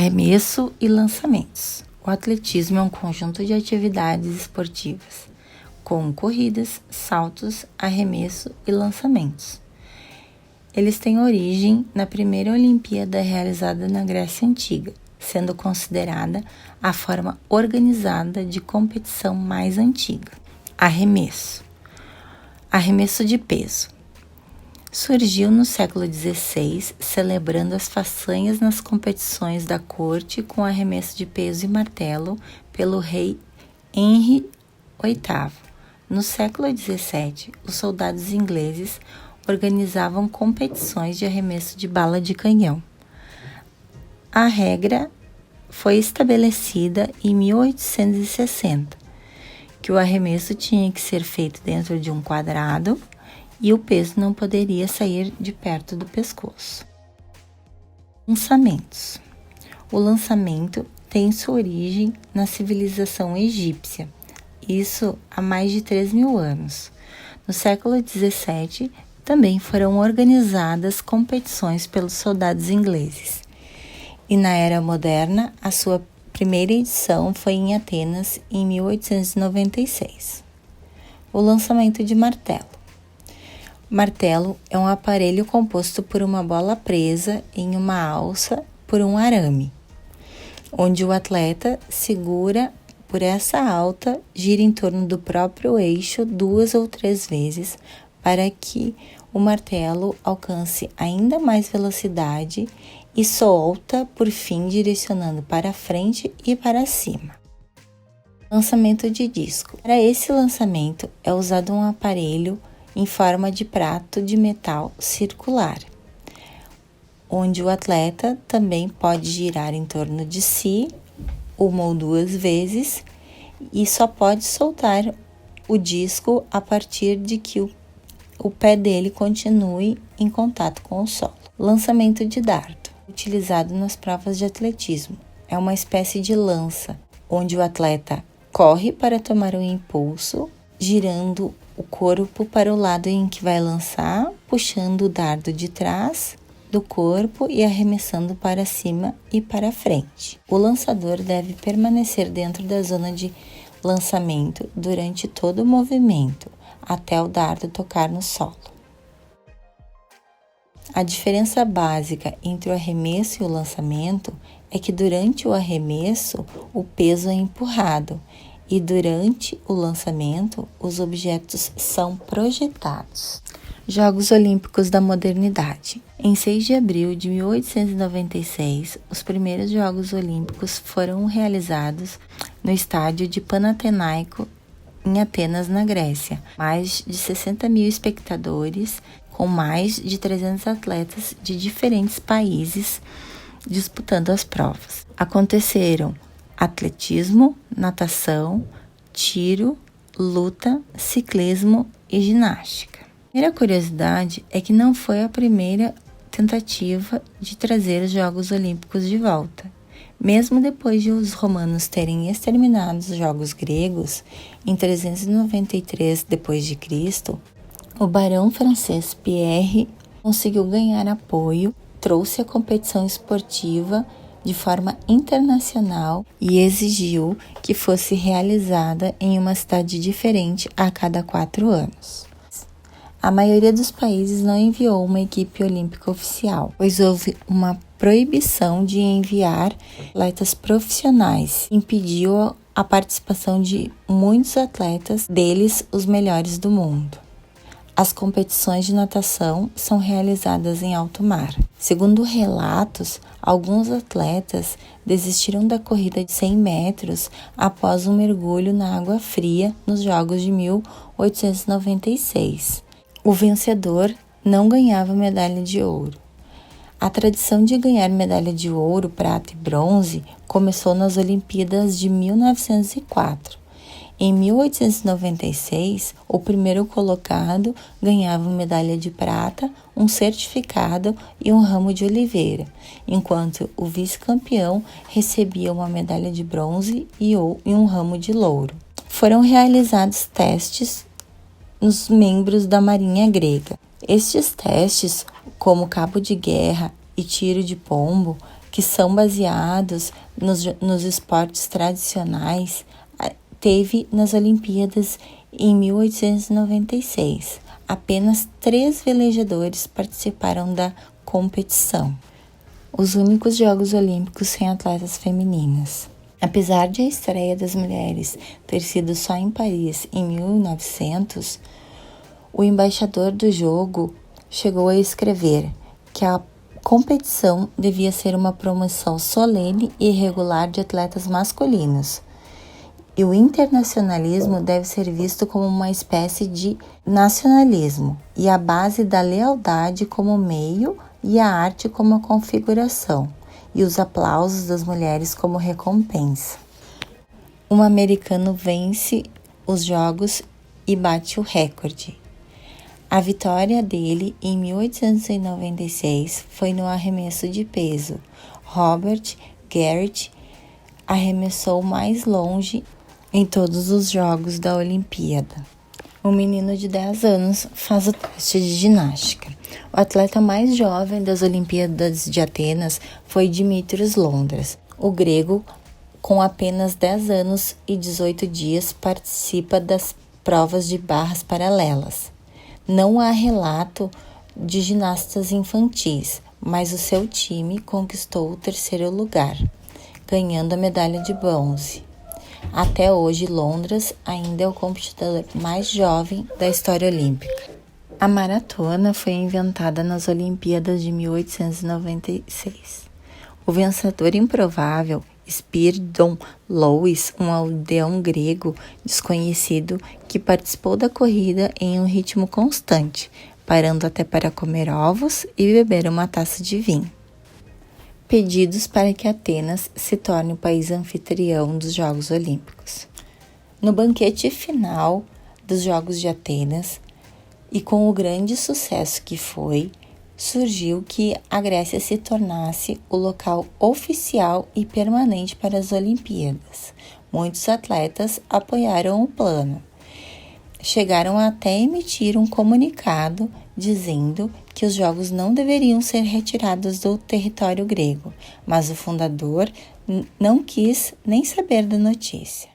Arremesso e lançamentos. O atletismo é um conjunto de atividades esportivas, com corridas, saltos, arremesso e lançamentos. Eles têm origem na primeira Olimpíada realizada na Grécia Antiga, sendo considerada a forma organizada de competição mais antiga. Arremesso. Arremesso de peso. Surgiu no século XVI, celebrando as façanhas nas competições da corte com arremesso de peso e martelo pelo rei Henry VIII. No século XVII, os soldados ingleses organizavam competições de arremesso de bala de canhão. A regra foi estabelecida em 1860, que o arremesso tinha que ser feito dentro de um quadrado e o peso não poderia sair de perto do pescoço. Lançamentos. O lançamento tem sua origem na civilização egípcia, isso há mais de 3.000 anos. No século XVII, também foram organizadas competições pelos soldados ingleses. E na era moderna, a sua primeira edição foi em Atenas, em 1896. O lançamento de martelo. Martelo é um aparelho composto por uma bola presa em uma alça por um arame, onde o atleta segura por essa alça, gira em torno do próprio eixo 2 ou 3 vezes para que o martelo alcance ainda mais velocidade e solta, por fim, direcionando para frente e para cima. Lançamento de disco. Para esse lançamento é usado um aparelho em forma de prato de metal circular, onde o atleta também pode girar em torno de si 1 ou 2 vezes e só pode soltar o disco a partir de que o pé dele continue em contato com o solo. Lançamento de dardo, utilizado nas provas de atletismo. É uma espécie de lança, onde o atleta corre para tomar um impulso, girando o corpo para o lado em que vai lançar, puxando o dardo de trás do corpo e arremessando para cima e para frente. O lançador deve permanecer dentro da zona de lançamento durante todo o movimento, até o dardo tocar no solo. A diferença básica entre o arremesso e o lançamento é que durante o arremesso o peso é empurrado e durante o lançamento os objetos são projetados. Jogos Olímpicos da Modernidade. Em 6 de abril de 1896, os primeiros Jogos Olímpicos foram realizados no estádio de Panathinaiko, em Atenas, na Grécia. Mais de 60.000 espectadores, com mais de 300 atletas de diferentes países disputando as provas. Aconteceram atletismo, natação, tiro, luta, ciclismo e ginástica. A primeira curiosidade é que não foi a primeira tentativa de trazer os Jogos Olímpicos de volta. Mesmo depois de os romanos terem exterminado os Jogos Gregos, em 393 d.C., o barão francês Pierre conseguiu ganhar apoio, trouxe a competição esportiva de forma internacional e exigiu que fosse realizada em uma cidade diferente a cada 4 anos. A maioria dos países não enviou uma equipe olímpica oficial, pois houve uma proibição de enviar atletas profissionais, impediu a participação de muitos atletas, deles os melhores do mundo. As competições de natação são realizadas em alto mar. Segundo relatos, alguns atletas desistiram da corrida de 100 metros após um mergulho na água fria nos Jogos de 1896. O vencedor não ganhava medalha de ouro. A tradição de ganhar medalha de ouro, prata e bronze começou nas Olimpíadas de 1904. Em 1896, o primeiro colocado ganhava medalha de prata, um certificado e um ramo de oliveira, enquanto o vice-campeão recebia uma medalha de bronze e um ramo de louro. Foram realizados testes nos membros da Marinha Grega. Estes testes, como cabo de guerra e tiro de pombo, que são baseados nos esportes tradicionais, teve nas Olimpíadas em 1896. Apenas 3 velejadores participaram da competição. Os únicos Jogos Olímpicos sem atletas femininas. Apesar de a estreia das mulheres ter sido só em Paris em 1900, o embaixador do jogo chegou a escrever que a competição devia ser uma promoção solene e regular de atletas masculinos. E o internacionalismo deve ser visto como uma espécie de nacionalismo, e a base da lealdade como meio e a arte como a configuração, e os aplausos das mulheres como recompensa. Um americano vence os jogos e bate o recorde. A vitória dele em 1896 foi no arremesso de peso. Robert Garrett arremessou mais longe em todos os jogos da Olimpíada. Um menino de 10 anos faz o teste de ginástica. O atleta mais jovem das Olimpíadas de Atenas foi Dimitrios Londras. O grego, com apenas 10 anos e 18 dias, participa das provas de barras paralelas. Não há relato de ginastas infantis, mas o seu time conquistou o 3º lugar, ganhando a medalha de bronze. Até hoje, Londras ainda é o competidor mais jovem da história olímpica. A maratona foi inventada nas Olimpíadas de 1896. O vencedor improvável, Spiridon Louis, um aldeão grego desconhecido que participou da corrida em um ritmo constante, parando até para comer ovos e beber uma taça de vinho. Pedidos para que Atenas se torne o país anfitrião dos Jogos Olímpicos. No banquete final dos Jogos de Atenas, e com o grande sucesso que foi, surgiu que a Grécia se tornasse o local oficial e permanente para as Olimpíadas. Muitos atletas apoiaram o plano. Chegaram até emitir um comunicado dizendo que os jogos não deveriam ser retirados do território grego, mas o fundador não quis nem saber da notícia.